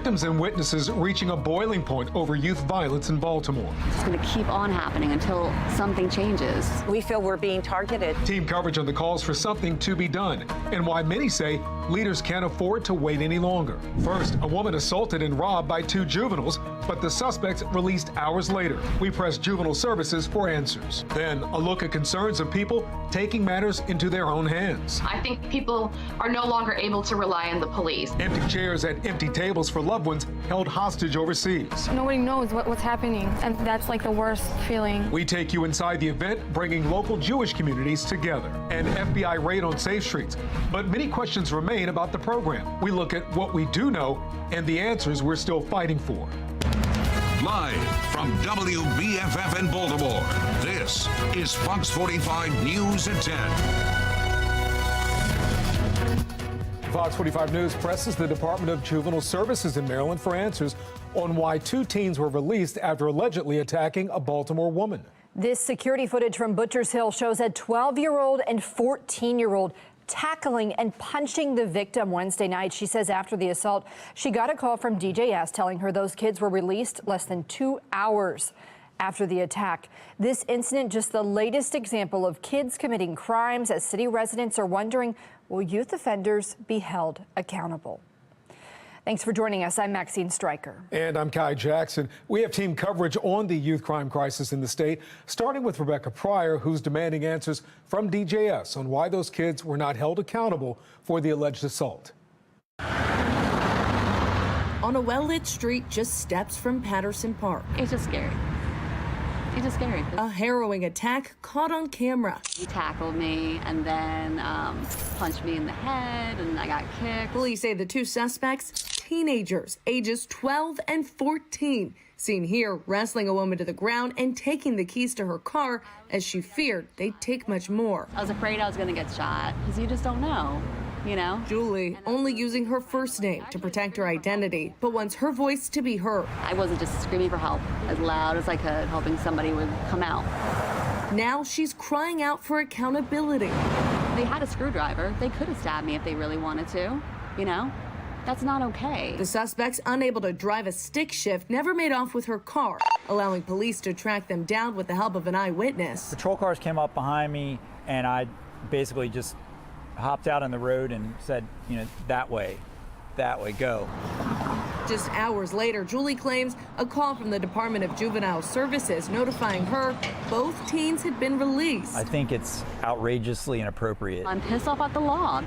victims and witnesses reaching a boiling point over youth violence in Baltimore. It's going to keep on happening until something changes. We feel we're being targeted. Team coverage on the calls for something to be done, and why many say leaders can't afford to wait any longer. First, a woman assaulted and robbed by 2 juveniles, but the suspects released hours later. We pressed juvenile services for answers. Then, a look at concerns of people taking matters into their own hands. I think people are no longer able to rely on the police. Empty chairs at empty tables for loved ones held hostage overseas. Nobody knows what's happening, and that's like the worst feeling. We take you inside the event, bringing local Jewish communities together. An FBI raid on Safe Streets, but many questions remain about the program. We look at what we do know and the answers we're still fighting for. Live from WBFF in Baltimore, this is Fox 45 News at 10. Fox 45 News presses the Department of Juvenile Services in Maryland for answers on why 2 teens were released after allegedly attacking a Baltimore woman. This security footage from Butchers Hill shows a 12-year-old and 14-year-old tackling and punching the victim Wednesday night. She says after the assault, she got a call from DJS telling her those kids were released less than 2 hours after the attack. This incident just the latest example of kids committing crimes, as city residents are wondering, will youth offenders be held accountable? Thanks for joining us. I'm Maxine Stryker. And I'm Kai Jackson. We have team coverage on the youth crime crisis in the state, starting with Rebecca Pryor, who's demanding answers from DJS on why those kids were not held accountable for the alleged assault. On a well-lit street just steps from Patterson Park. It's just scary. It's just scary. A harrowing attack caught on camera. He tackled me and then punched me in the head, and I got kicked. Police say the 2 suspects, teenagers, ages 12 and 14, seen here wrestling a woman to the ground and taking the keys to her car as she feared they'd take much more. I was afraid I was going to get shot because you just don't know, you know? Julie only using her first name to protect her identity, but wants her voice to be heard. I wasn't just screaming for help as loud as I could, hoping somebody would come out. Now she's crying out for accountability. They had a screwdriver. They could have stabbed me if they really wanted to, you know? That's not okay. The suspects, unable to drive a stick shift, never made off with her car, allowing police to track them down with the help of an eyewitness. Patrol cars came up behind me, and I basically just hopped out on the road and said, you know, that way, go. Just hours later, Julie claims a call from the Department of Juvenile Services notifying her both teens had been released. I think it's outrageously inappropriate. I'm pissed off at the law.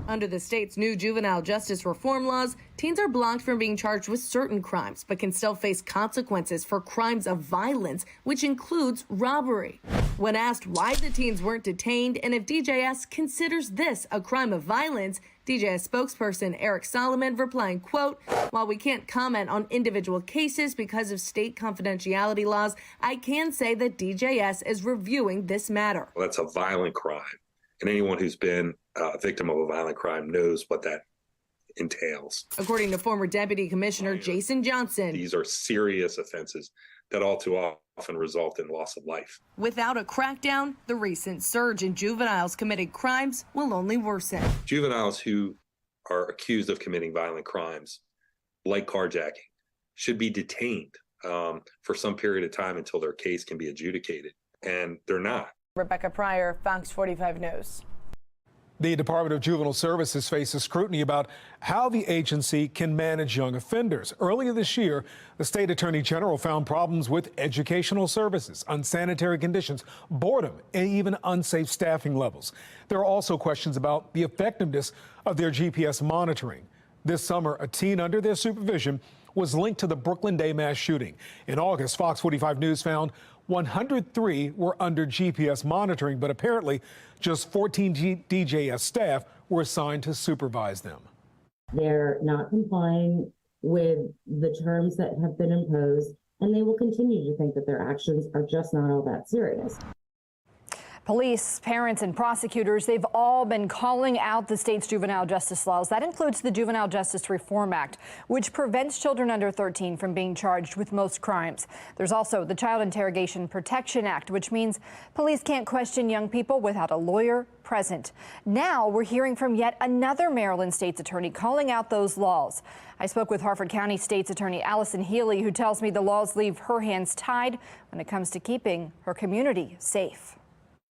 Under the state's new juvenile justice reform laws, teens are blocked from being charged with certain crimes, but can still face consequences for crimes of violence, which includes robbery. When asked why the teens weren't detained and if DJS considers this a crime of violence, DJS spokesperson Eric Solomon replying, quote, "While we can't comment on individual cases because of state confidentiality laws, I can say that DJS is reviewing this matter." Well, that's a violent crime, and anyone who's been a victim of a violent crime knows what that entails. According to former Deputy Commissioner Jason Johnson, these are serious offenses that all too often result in loss of life. Without a crackdown, the recent surge in juveniles committing crimes will only worsen. Juveniles who are accused of committing violent crimes, like carjacking, should be detained for some period of time until their case can be adjudicated, and they're not. Rebecca Pryor, Fox 45 News. The Department of Juvenile Services faces scrutiny about how the agency can manage young offenders. Earlier this year, the state attorney general found problems with educational services, unsanitary conditions, boredom, and even unsafe staffing levels. There are also questions about the effectiveness of their GPS monitoring. This summer, a teen under their supervision was linked to the Brooklyn Day mass shooting. In August, Fox 45 News found 103 were under GPS monitoring, but apparently just 14 DJS staff were assigned to supervise them. They're not complying with the terms that have been imposed, and they will continue to think that their actions are just not all that serious. Police, parents, and prosecutors, they've all been calling out the state's juvenile justice laws. That includes the Juvenile Justice Reform Act, which prevents children under 13 from being charged with most crimes. There's also the Child Interrogation Protection Act, which means police can't question young people without a lawyer present. Now we're hearing from yet another Maryland state's attorney calling out those laws. I spoke with Harford County State's Attorney Allison Healy, who tells me the laws leave her hands tied when it comes to keeping her community safe.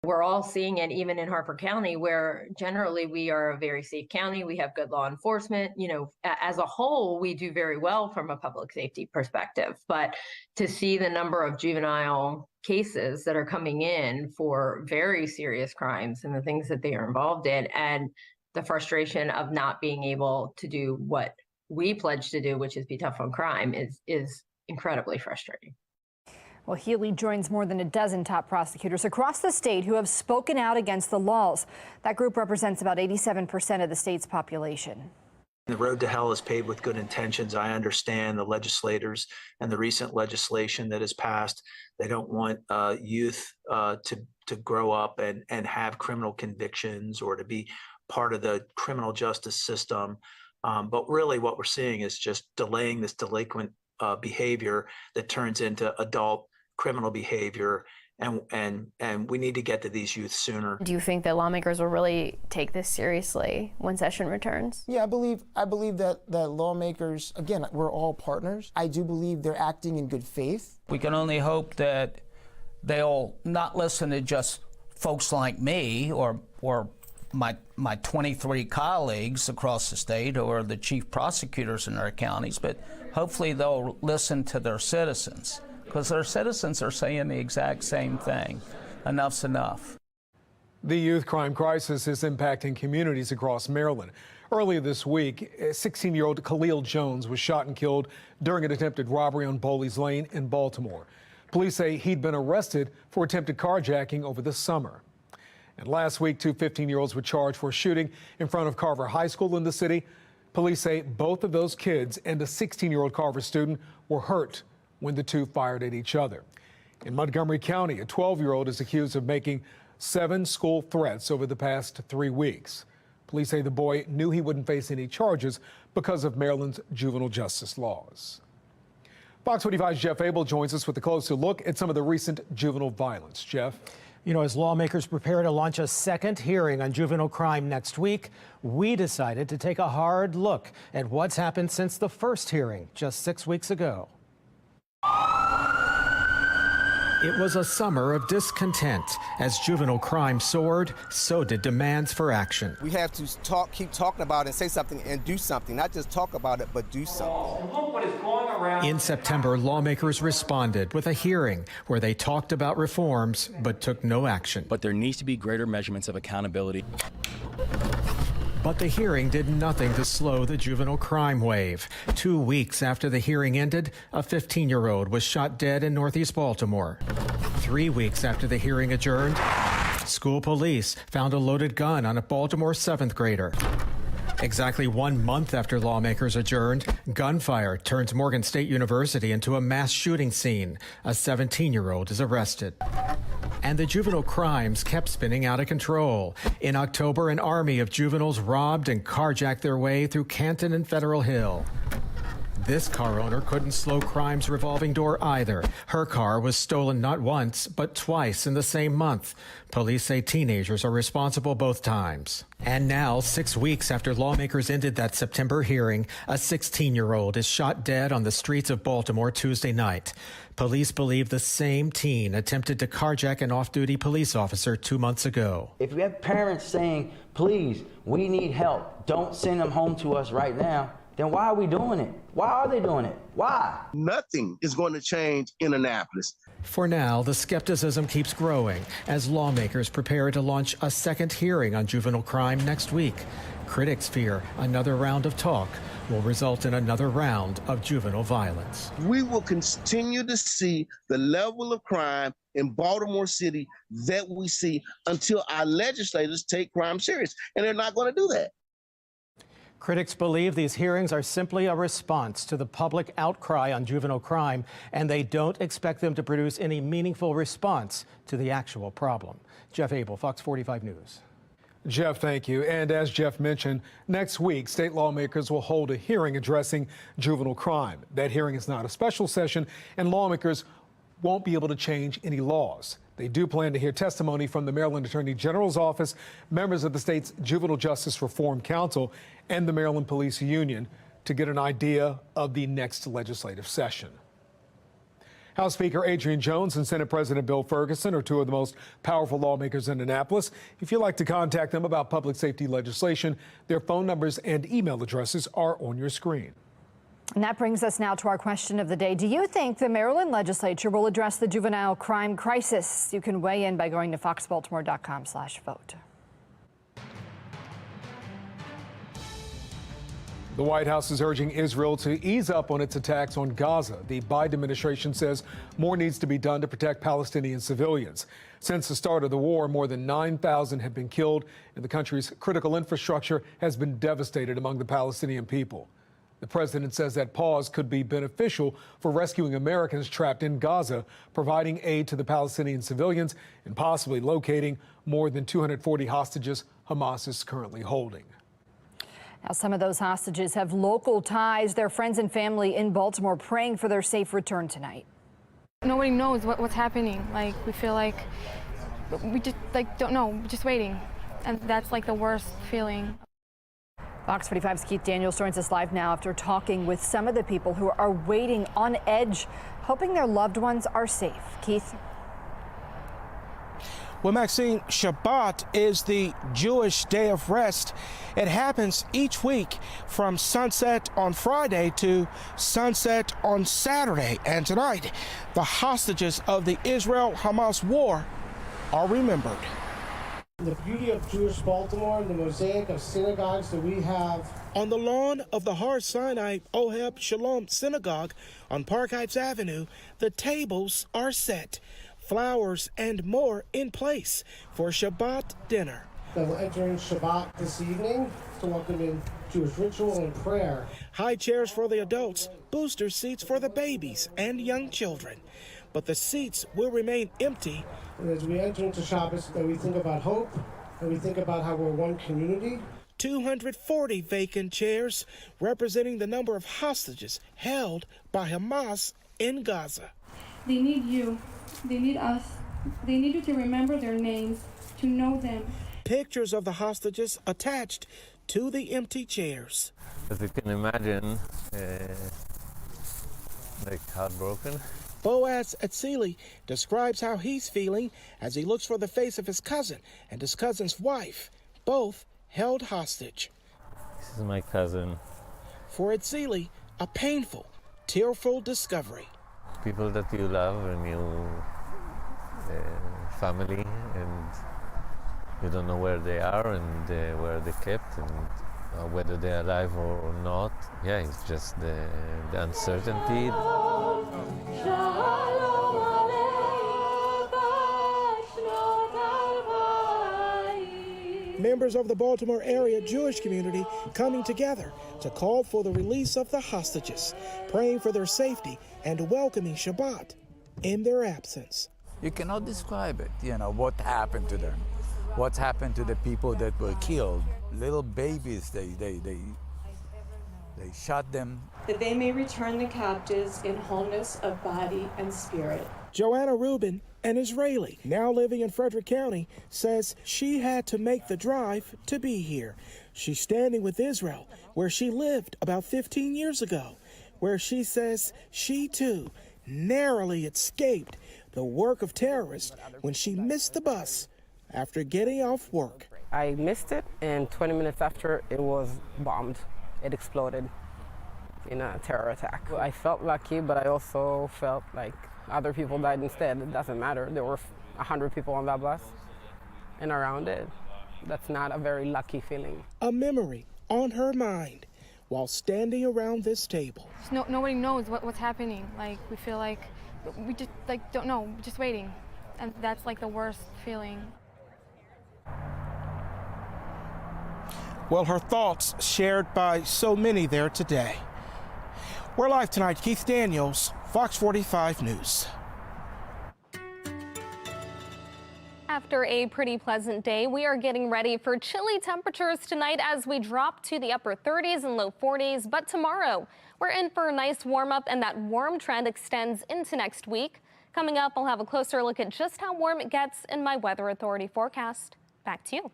We're all seeing it even in Harford County, where generally we are a very safe county. We have good law enforcement. You know, as a whole, we do very well from a public safety perspective. But to see the number of juvenile cases that are coming in for very serious crimes and the things that they are involved in, and the frustration of not being able to do what we pledge to do, which is be tough on crime, is incredibly frustrating. Well, Healy joins more than a dozen top prosecutors across the state who have spoken out against the laws. That group represents about 87% of the state's population. The road to hell is paved with good intentions. I understand the legislators and the recent legislation that has passed. They don't want youth to grow up and have criminal convictions or to be part of the criminal justice system. But really what we're seeing is just delaying this delinquent behavior that turns into adult criminal behavior, and we need to get to these youth sooner. Do you think that lawmakers will really take this seriously when session returns? Yeah, I believe that lawmakers, again, we're all partners. I do believe they're acting in good faith. We can only hope that they'll not listen to just folks like me or my 23 colleagues across the state or the chief prosecutors in their counties, but hopefully they'll listen to their citizens, because their citizens are saying the exact same thing. Enough's enough. The youth crime crisis is impacting communities across Maryland. Earlier this week, 16-year-old Khalil Jones was shot and killed during an attempted robbery on Bowleys Lane in Baltimore. Police say he'd been arrested for attempted carjacking over the summer. And last week, two 15-year-olds were charged for a shooting in front of Carver High School in the city. Police say both of those kids and a 16-year-old Carver student were hurt when the two fired at each other. In Montgomery County, a 12-year-old is accused of making 7 school threats over the past 3 weeks. Police say the boy knew he wouldn't face any charges because of Maryland's juvenile justice laws. Fox 45's Jeff Abel joins us with a closer look at some of the recent juvenile violence. Jeff? You know, as lawmakers prepare to launch a second hearing on juvenile crime next week, we decided to take a hard look at what's happened since the first hearing just 6 weeks ago. It was a summer of discontent. As juvenile crime soared, so did demands for action. We have to keep talking about it and say something and do something, not just talk about it, but do something. Look what is going around. In September, lawmakers responded with a hearing where they talked about reforms but took no action. But there needs to be greater measurements of accountability. But the hearing did nothing to slow the juvenile crime wave. 2 weeks after the hearing ended, a 15-year-old was shot dead in Northeast Baltimore. 3 weeks after the hearing adjourned, school police found a loaded gun on a Baltimore 7th grader. Exactly 1 month after lawmakers adjourned, gunfire turns Morgan State University into a mass shooting scene. A 17-year-old is arrested. And the juvenile crimes kept spinning out of control. In October, an army of juveniles robbed and carjacked their way through Canton and Federal Hill. This car owner couldn't slow crime's revolving door either. Her car was stolen not once, but twice in the same month. Police say teenagers are responsible both times. And now, 6 weeks after lawmakers ended that September hearing, a 16-year-old is shot dead on the streets of Baltimore Tuesday night. Police believe the same teen attempted to carjack an off-duty police officer 2 months ago. If you have parents saying, please, we need help, don't send them home to us right now, then why are we doing it? Why are they doing it? Why? Nothing is going to change in Annapolis. For now, the skepticism keeps growing as lawmakers prepare to launch a second hearing on juvenile crime next week. Critics fear another round of talk will result in another round of juvenile violence. We will continue to see the level of crime in Baltimore City that we see until our legislators take crime serious, and they're not going to do that. Critics believe these hearings are simply a response to the public outcry on juvenile crime, and they don't expect them to produce any meaningful response to the actual problem. Jeff Abel, Fox 45 News. Jeff, thank you. And as Jeff mentioned, next week, state lawmakers will hold a hearing addressing juvenile crime. That hearing is not a special session, and lawmakers won't be able to change any laws. They do plan to hear testimony from the Maryland Attorney General's office, members of the state's Juvenile Justice Reform Council, and the Maryland Police Union to get an idea of the next legislative session. House Speaker Adrian Jones and Senate President Bill Ferguson are two of the most powerful lawmakers in Annapolis. If you'd like to contact them about public safety legislation, their phone numbers and email addresses are on your screen. And that brings us now to our question of the day. Do you think the Maryland legislature will address the juvenile crime crisis? You can weigh in by going to foxbaltimore.com/vote. The White House is urging Israel to ease up on its attacks on Gaza. The Biden administration says more needs to be done to protect Palestinian civilians. Since the start of the war, more than 9,000 have been killed, and the country's critical infrastructure has been devastated among the Palestinian people. The president says that pause could be beneficial for rescuing Americans trapped in Gaza, providing aid to the Palestinian civilians, and possibly locating more than 240 hostages Hamas is currently holding. Now, some of those hostages have local ties. Their friends and family in Baltimore praying for their safe return tonight. Nobody knows what's happening. Like, we feel like we just don't know, just waiting. And that's like the worst feeling. Fox 45's Keith Daniels joins us live now after talking with some of the people who are waiting on edge, hoping their loved ones are safe. Keith? Well, Maxine, Shabbat is the Jewish day of rest. It happens each week from sunset on Friday to sunset on Saturday. And tonight, the hostages of the Israel-Hamas war are remembered. The beauty of Jewish Baltimore and the mosaic of synagogues that we have. On the lawn of the Har Sinai Oheb Shalom Synagogue on Park Heights Avenue, the tables are set. Flowers and more in place for Shabbat dinner. We're entering Shabbat this evening to welcome in Jewish ritual and prayer. High chairs for the adults, booster seats for the babies and young children. But the seats will remain empty. And as we enter into Shabbos, we think about hope, and we think about how we're one community. 240 vacant chairs representing the number of hostages held by Hamas in Gaza. They need you. They need us. They need you to remember their names, to know them. Pictures of the hostages attached to the empty chairs. As you can imagine, heartbroken. Boaz Atzili describes how he's feeling as he looks for the face of his cousin and his cousin's wife, both held hostage. This is my cousin. For Atzili, a painful, tearful discovery. People that you love and you family, and you don't know where they are and where they're kept and whether they're alive or not. Yeah, it's just the uncertainty. Members of the Baltimore area Jewish community coming together to call for the release of the hostages, praying for their safety and welcoming Shabbat in their absence. You cannot describe it, what happened to them, what's happened to the people that were killed. Little babies, they shot them. That they may return the captives in wholeness of body and spirit. Joanna Rubin, an Israeli, now living in Frederick County, says she had to make the drive to be here. She's standing with Israel, where she lived about 15 years ago, where she says she too narrowly escaped the work of terrorists when she missed the bus after getting off work. I missed it, and 20 minutes after, it was bombed. It exploded in a terror attack. I felt lucky, but I also felt like other people died instead. It doesn't matter. There were 100 people on that bus and around it. That's not a very lucky feeling. A memory on her mind while standing around this table. Nobody knows what's happening. Like, we feel like we just don't know, just waiting. And that's like the worst feeling. Well, her thoughts shared by so many there today. We're live tonight. Keith Daniels, Fox 45 News. After a pretty pleasant day, we are getting ready for chilly temperatures tonight as we drop to the upper 30s and low 40s. But tomorrow, we're in for a nice warm up, and that warm trend extends into next week. Coming up, I'll have a closer look at just how warm it gets in my Weather Authority forecast. Back to you.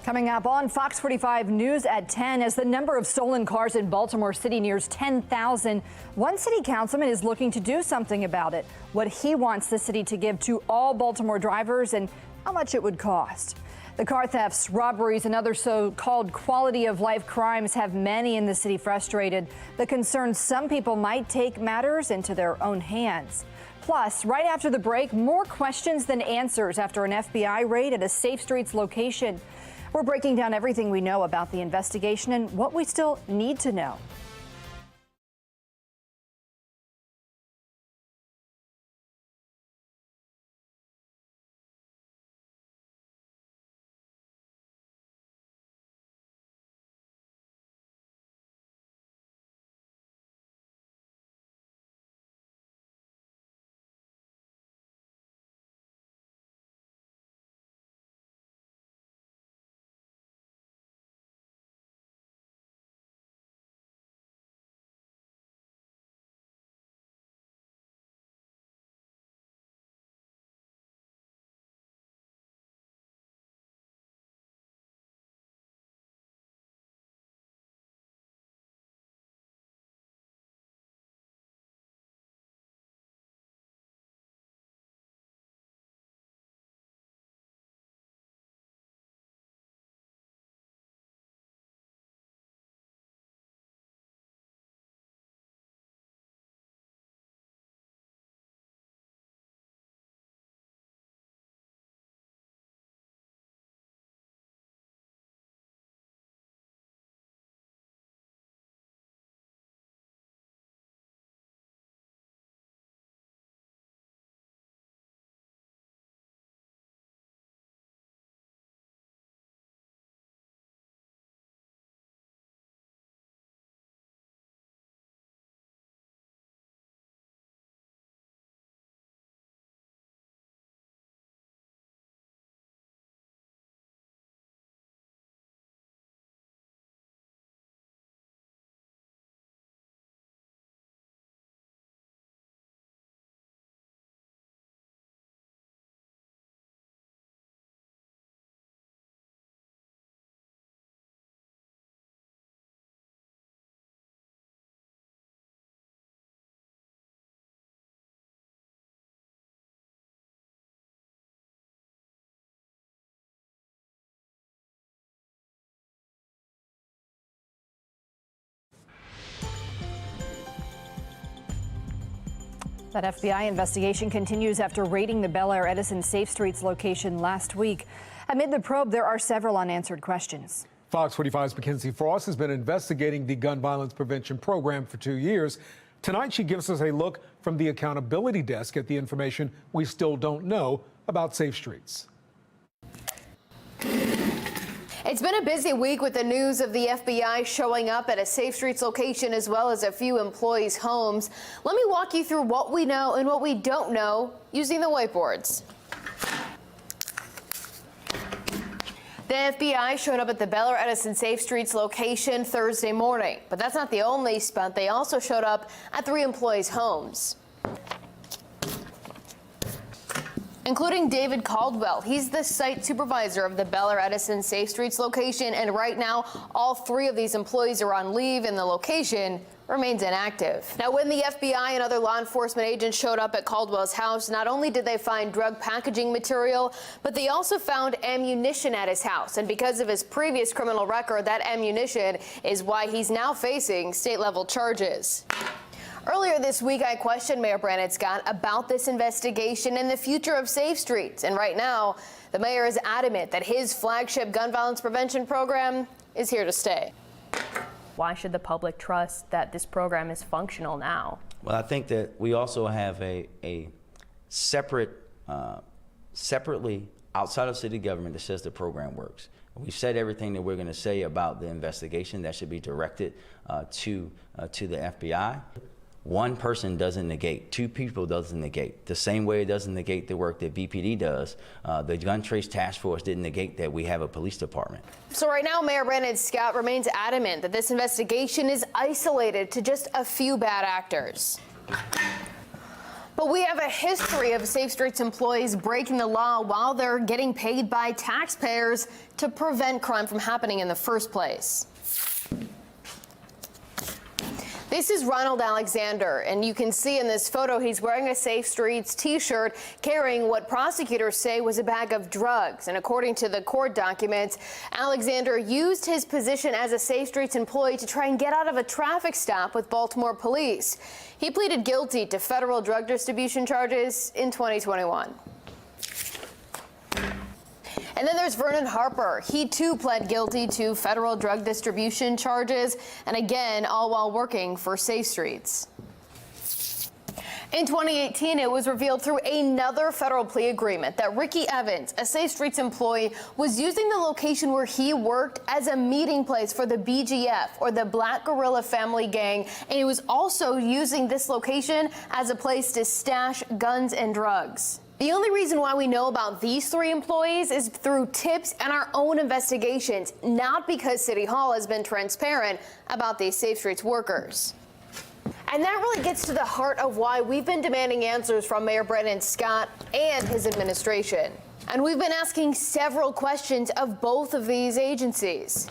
Coming up on Fox 45 News at 10, as the number of stolen cars in Baltimore City nears 10,000, one city councilman is looking to do something about it. What he wants the city to give to all Baltimore drivers and how much it would cost. The car thefts, robberies, and other so-called quality of life crimes have many in the city frustrated. The concern some people might take matters into their own hands. Plus, right after the break, more questions than answers after an FBI raid at a Safe Streets location. We're breaking down everything we know about the investigation and what we still need to know. That FBI investigation continues after raiding the Bel Air Edison Safe Streets location last week. Amid the probe, there are several unanswered questions. Fox 45's Mackenzie Frost has been investigating the gun violence prevention program for 2 years. Tonight, she gives us a look from the accountability desk at the information we still don't know about Safe Streets. It's been a busy week with the news of the FBI showing up at a Safe Streets location as well as a few employees' homes. Let me walk you through what we know and what we don't know using the whiteboards. The FBI showed up at the Bel Air Edison Safe Streets location Thursday morning, but that's not the only stunt. They also showed up at 3 employees' homes, including David Caldwell. He's the site supervisor of the Bel Air Edison Safe Streets location, and right now all 3 of these employees are on leave and the location remains inactive. Now, when the FBI and other law enforcement agents showed up at Caldwell's house, not only did they find drug packaging material, but they also found ammunition at his house. And because of his previous criminal record, that ammunition is why he's now facing state-level charges. Earlier this week, I questioned Mayor Brandon Scott about this investigation and the future of Safe Streets. And right now, the mayor is adamant that his flagship gun violence prevention program is here to stay. Why should the public trust that this program is functional now? Well, I think that we also have a separately outside of city government that says the program works. We said everything that we're going to say about the investigation that should be directed to the FBI. One person doesn't negate, two people doesn't negate. The same way it doesn't negate the work that BPD does. The Gun Trace Task Force didn't negate that we have a police department. So right now, Mayor Brandon Scott remains adamant that this investigation is isolated to just a few bad actors. But we have a history of Safe Streets employees breaking the law while they're getting paid by taxpayers to prevent crime from happening in the first place. This is Ronald Alexander, and you can see in this photo he's wearing a Safe Streets t-shirt carrying what prosecutors say was a bag of drugs. And according to the court documents, Alexander used his position as a Safe Streets employee to try and get out of a traffic stop with Baltimore police. He pleaded guilty to federal drug distribution charges in 2021. And then there's Vernon Harper. He too pled guilty to federal drug distribution charges, and again, all while working for Safe Streets. In 2018, it was revealed through another federal plea agreement that Ricky Evans, a Safe Streets employee, was using the location where he worked as a meeting place for the BGF, or the Black Guerrilla Family Gang, and he was also using this location as a place to stash guns and drugs. The only reason why we know about these three employees is through tips and our own investigations, not because City Hall has been transparent about these Safe Streets workers. And that really gets to the heart of why we've been demanding answers from Mayor Brandon Scott and his administration. And we've been asking several questions of both of these agencies.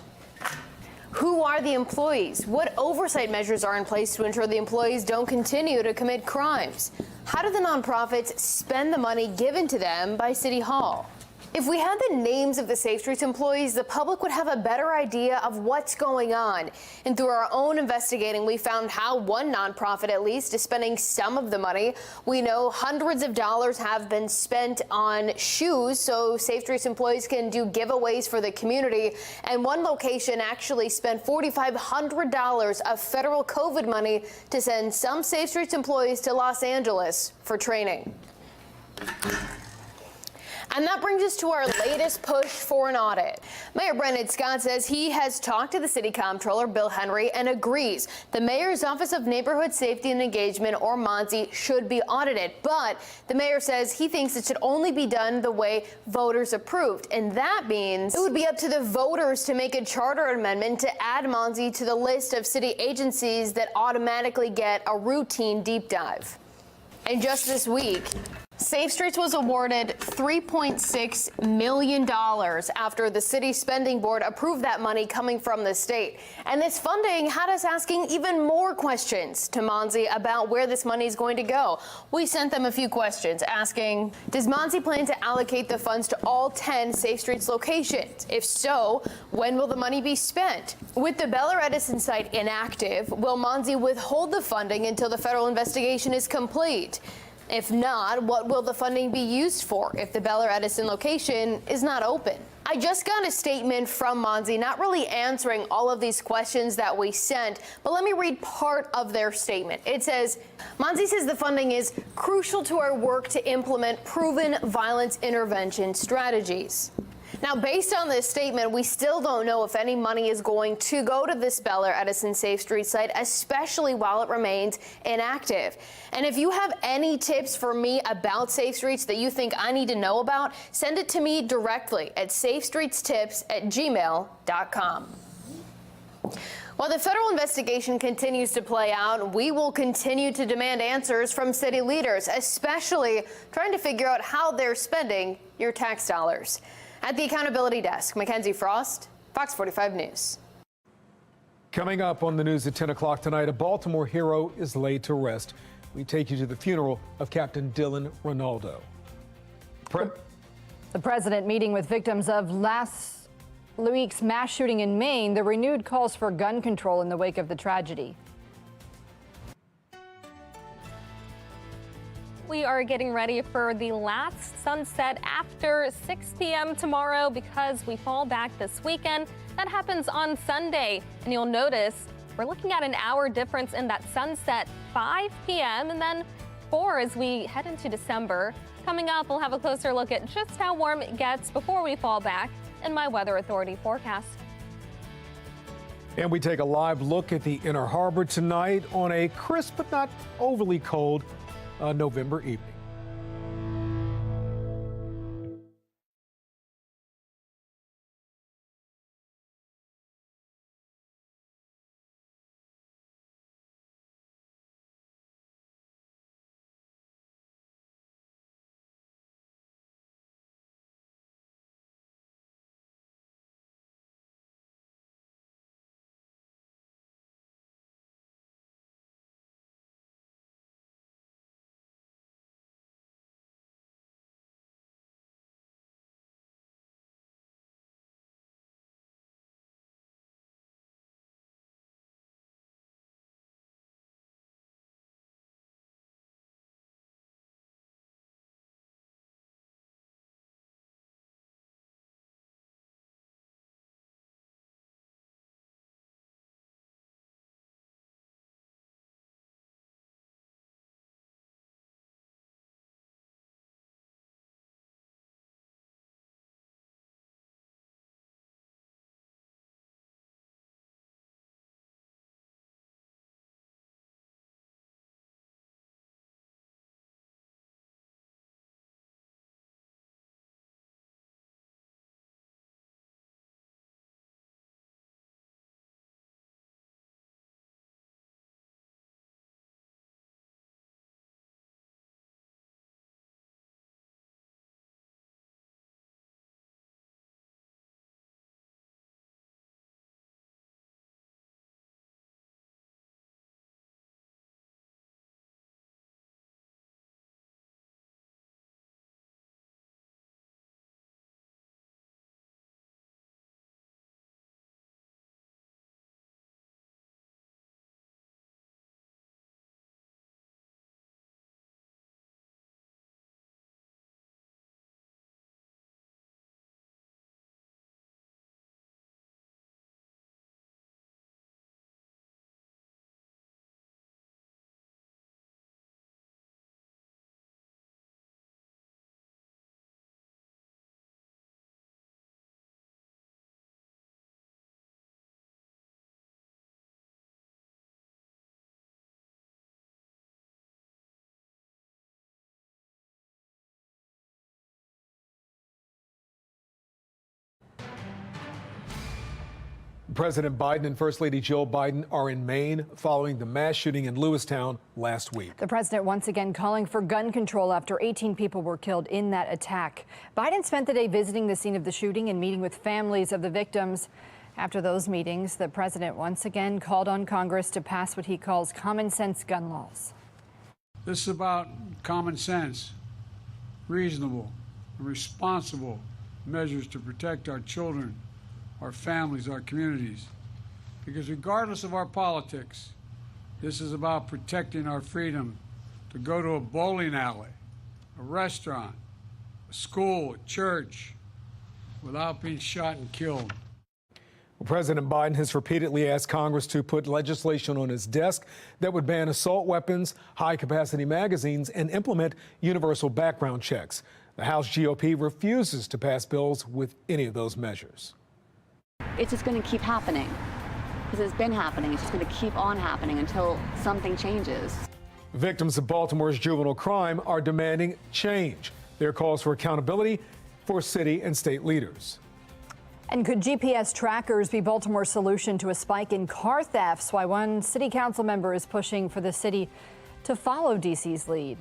Who are the employees? What oversight measures are in place to ensure the employees don't continue to commit crimes? How do the nonprofits spend the money given to them by City Hall? If we had the names of the Safe Streets employees, the public would have a better idea of what's going on. And through our own investigating, we found how one nonprofit, at least, is spending some of the money. We know hundreds of dollars have been spent on shoes so Safe Streets employees can do giveaways for the community. And one location actually spent $4,500 of federal COVID money to send some Safe Streets employees to Los Angeles for training. And that brings us to our latest push for an audit. Mayor Brandon Scott says he has talked to the city comptroller, Bill Henry, and agrees the mayor's Office of Neighborhood Safety and Engagement, or MONSE, should be audited. But the mayor says he thinks it should only be done the way voters approved. And that means it would be up to the voters to make a charter amendment to add MONSE to the list of city agencies that automatically get a routine deep dive. And just this week, Safe Streets was awarded $3.6 million after the city spending board approved that money coming from the state. And this funding had us asking even more questions to MONSE about where this money is going to go. We sent them a few questions asking, does MONSE plan to allocate the funds to all 10 Safe Streets locations? If so, when will the money be spent? With the Bel Air Edison site inactive, will MONSE withhold the funding until the federal investigation is complete? If not, what will the funding be used for if the Bel Air Edison location is not open? I just got a statement from MONSE, not really answering all of these questions that we sent, but let me read part of their statement. It says, MONSE says the funding is crucial to our work to implement proven violence intervention strategies. Now, based on this statement, we still don't know if any money is going to go to this Bel Air Edison Safe Street site, especially while it remains inactive. And if you have any tips for me about Safe Streets that you think I need to know about, send it to me directly at safestreetstips@gmail.com. While the federal investigation continues to play out, we will continue to demand answers from city leaders, especially trying to figure out how they're spending your tax dollars. At the Accountability Desk, Mackenzie Frost, Fox 45 News. Coming up on the news at 10 o'clock tonight, a Baltimore hero is laid to rest. We take you to the funeral of Captain Dylan Ronaldo. The president meeting with victims of last week's mass shooting in Maine, the renewed calls for gun control in the wake of the tragedy. We are getting ready for the last sunset after 6 p.m. tomorrow because we fall back this weekend. That happens on Sunday. And you'll notice we're looking at an hour difference in that sunset, 5 p.m. and then 4 as we head into December. Coming up, we'll have a closer look at just how warm it gets before we fall back. in my Weather Authority forecast. And we take a live look at the Inner Harbor tonight on a crisp but not overly cold November evening. President Biden and First Lady Jill Biden are in Maine following the mass shooting in Lewistown last week. The president once again calling for gun control after 18 people were killed in that attack. Biden spent the day visiting the scene of the shooting and meeting with families of the victims. After those meetings, the president once again called on Congress to pass what he calls common sense gun laws. This is about common sense, reasonable, and responsible measures to protect our children, our families, our communities. Because regardless of our politics, this is about protecting our freedom to go to a bowling alley, a restaurant, a school, a church, without being shot and killed. President Biden has repeatedly asked Congress to put legislation on his desk that would ban assault weapons, high-capacity magazines, and implement universal background checks. The House GOP refuses to pass bills with any of those measures. It's just going to keep happening because it's been happening. It's just going to keep on happening until something changes. Victims of Baltimore's juvenile crime are demanding change. Their calls for accountability for city and state leaders. And could GPS trackers be Baltimore's solution to a spike in car thefts? Why one city council member is pushing for the city to follow DC's lead.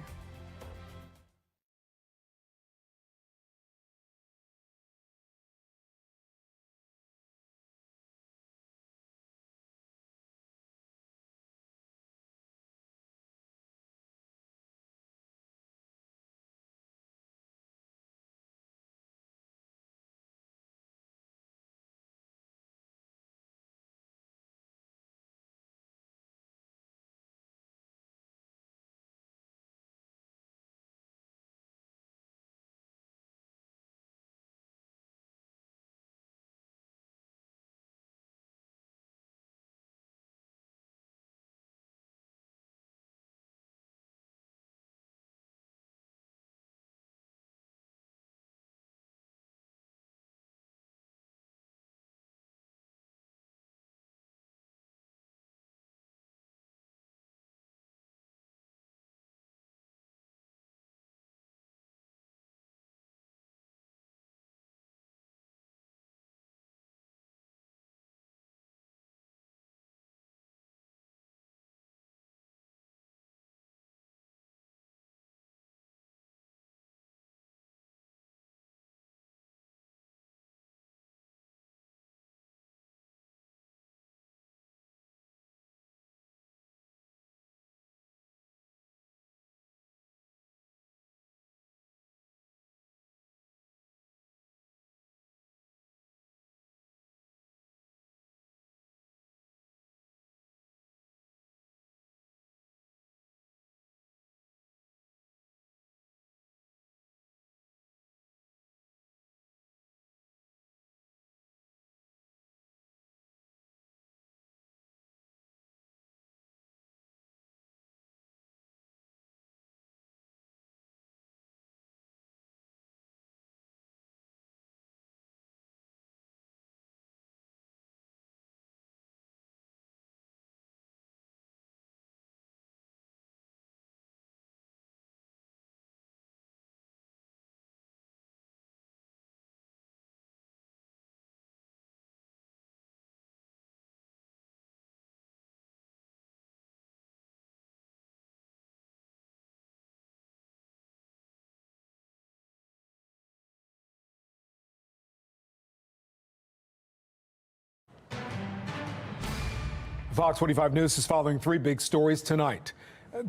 Fox 45 News is following three big stories tonight.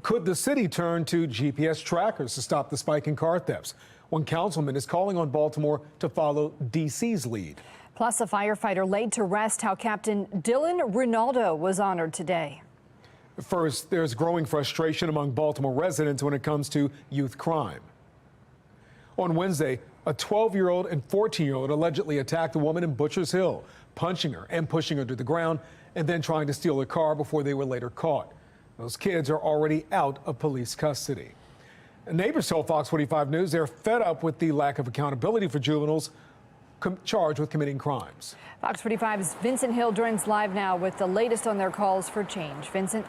Could the city turn to GPS trackers to stop the spike in car thefts? One councilman is calling on Baltimore to follow D.C.'s lead. Plus, a firefighter laid to rest how Captain Dylan Rinaldo was honored today. First, there's growing frustration among Baltimore residents when it comes to youth crime. On Wednesday, a 12-year-old and 14-year-old allegedly attacked a woman in Butchers Hill, punching her and pushing her to the ground, and then trying to steal her car before they were later caught. Those kids are already out of police custody. Neighbors told Fox 45 News they're fed up with the lack of accountability for juveniles charged with committing crimes. Fox 45's Vincent Hill joins live now with the latest on their calls for change. Vincent.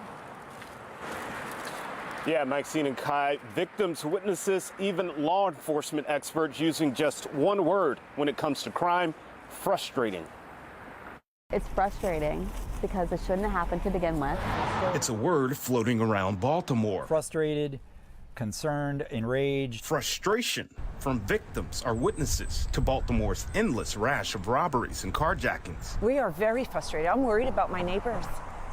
Yeah, Maxine and Kai, victims, witnesses, even law enforcement experts using just one word when it comes to crime: frustrating. It's frustrating because it shouldn't have happened to begin with. It's a word floating around Baltimore. Frustrated, concerned, enraged. Frustration from victims or witnesses to Baltimore's endless rash of robberies and carjackings. We are very frustrated. I'm worried about my neighbors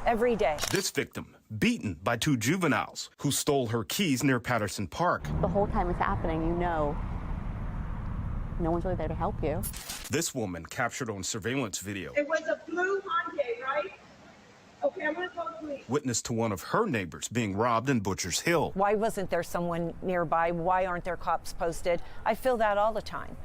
every day. This victim beaten by two juveniles who stole her keys near Patterson Park. The whole time it's happening, you know, no one's really there to help you. This woman captured on surveillance video. It was a blue Hyundai, right? Okay, I'm gonna call police. Witness to one of her neighbors being robbed in Butchers Hill. Why wasn't there someone nearby? Why aren't there cops posted? I feel that all the time.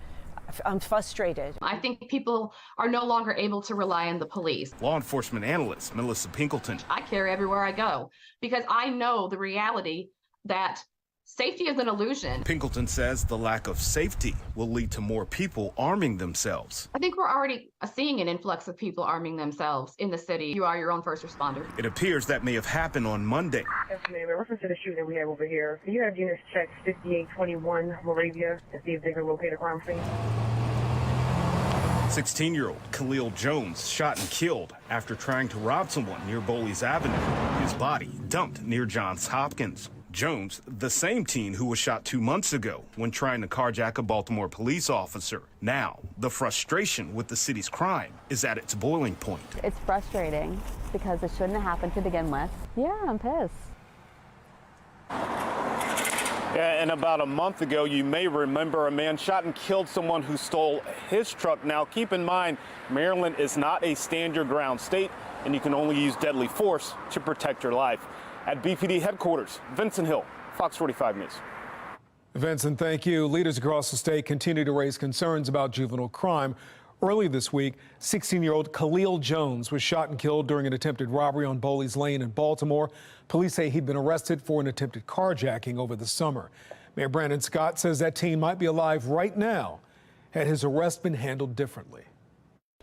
I'm frustrated. I think people are no longer able to rely on the police. Law enforcement analyst Melissa Pinkleton. I carry everywhere I go because I know the reality that safety is an illusion. Pinkleton says the lack of safety will lead to more people arming themselves. I think we're already seeing an influx of people arming themselves in the city. You are your own first responder. It appears that may have happened on Monday. Yes, ma'am. In reference to the shooting that we have over here, can you have units check 5821 Moravia and see if they can locate a crime scene? 16-year-old Khalil Jones shot and killed after trying to rob someone near Bowleys Avenue. His body dumped near Johns Hopkins. Jones, the same teen who was shot 2 months ago when trying to carjack a Baltimore police officer. Now, the frustration with the city's crime is at its boiling point. It's frustrating because it shouldn't have happened to begin with. Yeah, I'm pissed. Yeah, and about a month ago, you may remember a man shot and killed someone who stole his truck. Now, keep in mind, Maryland is not a stand your ground state, and you can only use deadly force to protect your life. At BPD headquarters, Vincent Hill, Fox 45 News. Vincent, thank you. Leaders across the state continue to raise concerns about juvenile crime. Early this week, 16-year-old Khalil Jones was shot and killed during an attempted robbery on Bowleys Lane in Baltimore. Police say he'd been arrested for an attempted carjacking over the summer. Mayor Brandon Scott says that teen might be alive right now had his arrest been handled differently.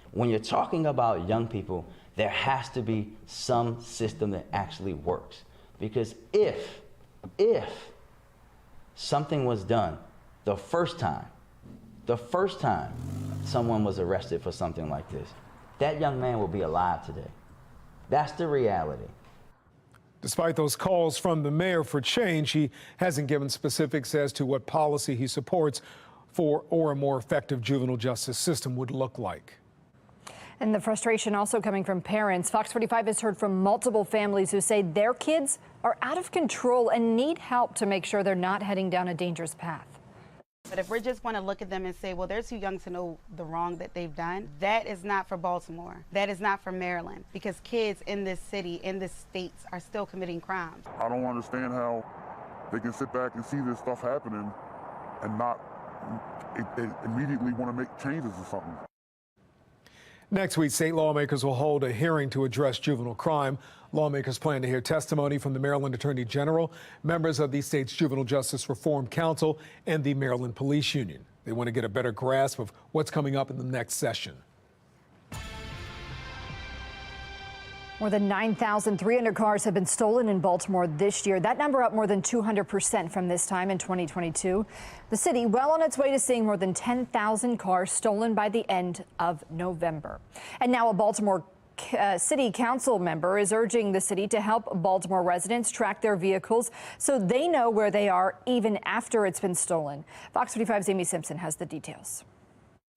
When you're talking about young people, there has to be some system that actually works. Because if something was done the first time someone was arrested for something like this, that young man will be alive today. That's the reality. Despite those calls from the mayor for change, he hasn't given specifics as to what policy he supports for or a more effective juvenile justice system would look like. And the frustration also coming from parents. Fox 45 has heard from multiple families who say their kids are out of control and need help to make sure they're not heading down a dangerous path. But if we're just going to look at them and say, well, they're too young to know the wrong that they've done, that is not for Baltimore. That is not for Maryland, because kids in this city, in this state, are still committing crimes. I don't understand how they can sit back and see this stuff happening and not immediately want to make changes or something. Next week, state lawmakers will hold a hearing to address juvenile crime. Lawmakers plan to hear testimony from the Maryland Attorney General, members of the state's Juvenile Justice Reform Council, and the Maryland Police Union. They want to get a better grasp of what's coming up in the next session. More than 9,300 cars have been stolen in Baltimore this year. That number up more than 200% from this time in 2022. The city well on its way to seeing more than 10,000 cars stolen by the end of November. And now a Baltimore City Council member is urging the city to help Baltimore residents track their vehicles so they know where they are even after it's been stolen. Fox 45's Amy Simpson has the details.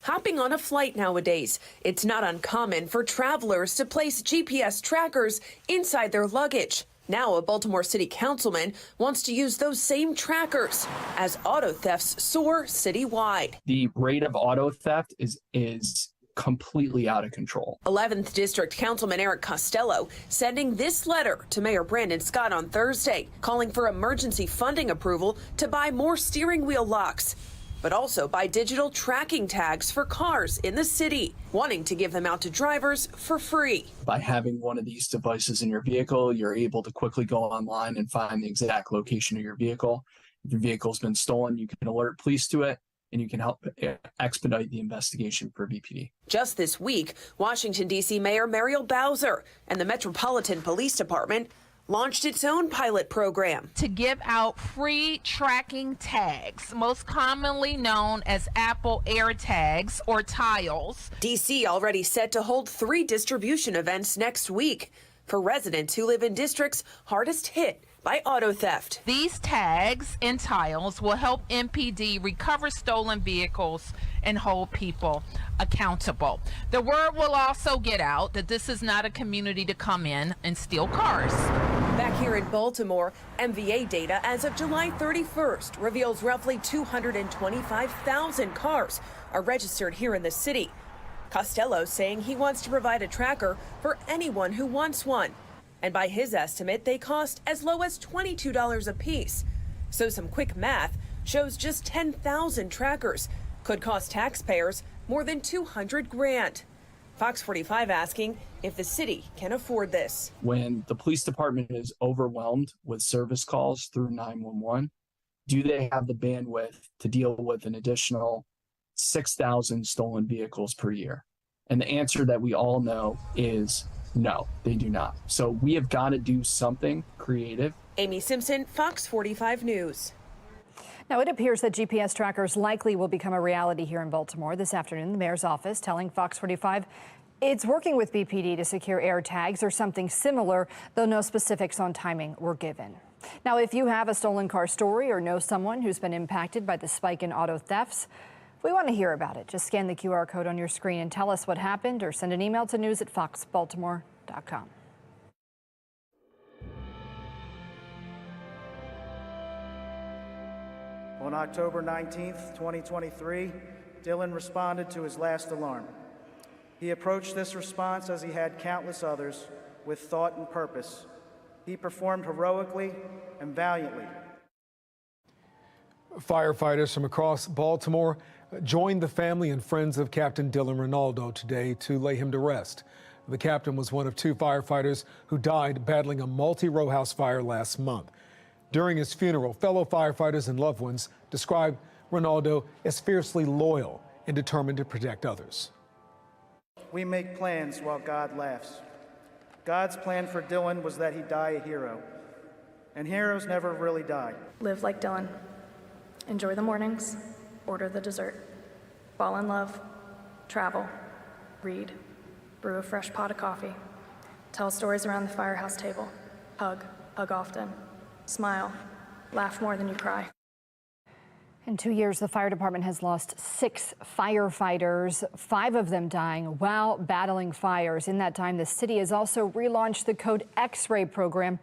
Hopping on a flight nowadays, it's not uncommon for travelers to place GPS trackers inside their luggage. Now, a Baltimore City councilman wants to use those same trackers as auto thefts soar citywide. The rate of auto theft is completely out of control. 11th District Councilman Eric Costello sending this letter to Mayor Brandon Scott on Thursday, calling for emergency funding approval to buy more steering wheel locks, but also buy digital tracking tags for cars in the city, wanting to give them out to drivers for free. By having one of these devices in your vehicle, you're able to quickly go online and find the exact location of your vehicle. If your vehicle's been stolen, you can alert police to it, and you can help expedite the investigation for BPD. Just this week, Washington, D.C. Mayor Muriel Bowser and the Metropolitan Police Department launched its own pilot program to give out free tracking tags, most commonly known as Apple AirTags or tiles. D.C. already set to hold 3 distribution events next week for residents who live in districts hardest hit by auto theft. These tags and tiles will help MPD recover stolen vehicles and hold people accountable. The word will also get out that this is not a community to come in and steal cars. Back here in Baltimore, MVA data as of July 31st reveals roughly 225,000 cars are registered here in the city. Costello saying he wants to provide a tracker for anyone who wants one. And by his estimate, they cost as low as $22 a piece. So some quick math shows just 10,000 trackers could cost taxpayers more than $200 grand. Fox 45 asking if the city can afford this. When the police department is overwhelmed with service calls through 911, do they have the bandwidth to deal with an additional 6,000 stolen vehicles per year? And the answer that we all know is no, they do not. So we have got to do something creative. Amy Simpson, Fox 45 News. Now, it appears that GPS trackers likely will become a reality here in Baltimore. This afternoon, the mayor's office telling Fox 45 it's working with BPD to secure AirTags or something similar, though no specifics on timing were given. Now, if you have a stolen car story or know someone who's been impacted by the spike in auto thefts, we want to hear about it. Just scan the QR code on your screen and tell us what happened, or send an email to news@foxbaltimore.com. On October 19th, 2023, Dylan responded to his last alarm. He approached this response, as he had countless others, with thought and purpose. He performed heroically and valiantly. Firefighters from across Baltimore joined the family and friends of Captain Dylan Ronaldo today to lay him to rest. The captain was one of 2 firefighters who died battling a multi-row house fire last month. During his funeral, fellow firefighters and loved ones described Ronaldo as fiercely loyal and determined to protect others. We make plans while God laughs. God's plan for Dylan was that he die a hero. And heroes never really die. Live like Dylan. Enjoy the mornings. Order the dessert. Fall in love. Travel. Read. Brew a fresh pot of coffee. Tell stories around the firehouse table. Hug. Hug often. Smile. Laugh more than you cry. In 2 years, the fire department has lost 6 firefighters, 5 of them dying while battling fires. In that time, the city has also relaunched the Code X-ray program,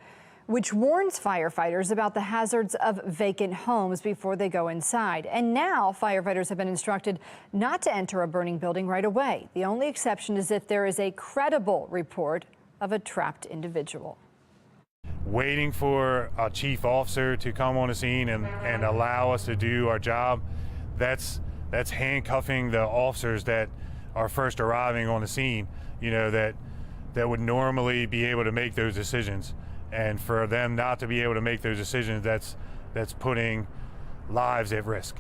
which warns firefighters about the hazards of vacant homes before they go inside. And now firefighters have been instructed not to enter a burning building right away. The only exception is if there is a credible report of a trapped individual. Waiting for a chief officer to come on the scene and allow us to do our job, that's handcuffing the officers that are first arriving on the scene, that would normally be able to make those decisions. And for them not to be able to make those decisions, that's putting lives at risk.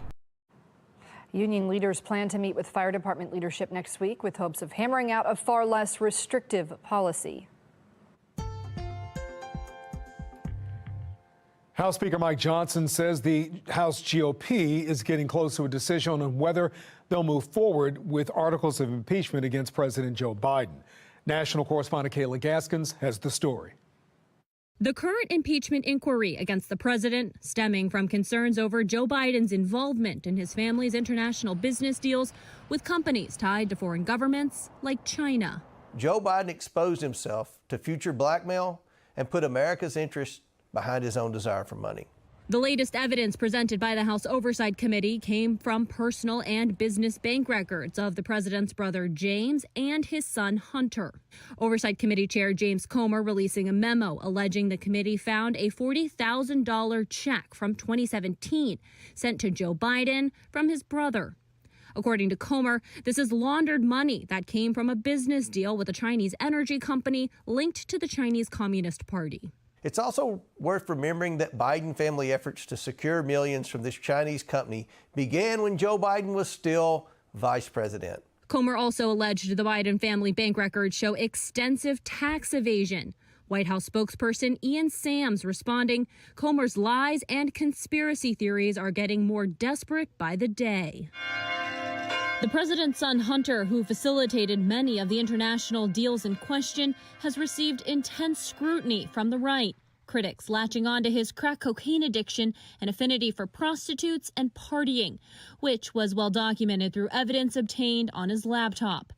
Union leaders plan to meet with fire department leadership next week with hopes of hammering out a far less restrictive policy. House Speaker Mike Johnson says the House GOP is getting close to a decision on whether they'll move forward with articles of impeachment against President Joe Biden. National correspondent Kayla Gaskins has the story. The current impeachment inquiry against the president stemming from concerns over Joe Biden's involvement in his family's international business deals with companies tied to foreign governments like China. Joe Biden exposed himself to future blackmail and put America's interest behind his own desire for money. The latest evidence presented by the House Oversight Committee came from personal and business bank records of the president's brother James and his son Hunter. Oversight Committee Chair James Comer releasing a memo alleging the committee found a $40,000 check from 2017 sent to Joe Biden from his brother. According to Comer, this is laundered money that came from a business deal with a Chinese energy company linked to the Chinese Communist Party. It's also worth remembering that Biden family efforts to secure millions from this Chinese company began when Joe Biden was still vice president. Comer also alleged the Biden family bank records show extensive tax evasion. White House spokesperson Ian Sams responding, Comer's lies and conspiracy theories are getting more desperate by the day. The president's son Hunter, who facilitated many of the international deals in question, has received intense scrutiny from the right. Critics latching on to his crack cocaine addiction and affinity for prostitutes and partying, which was well documented through evidence obtained on his laptop.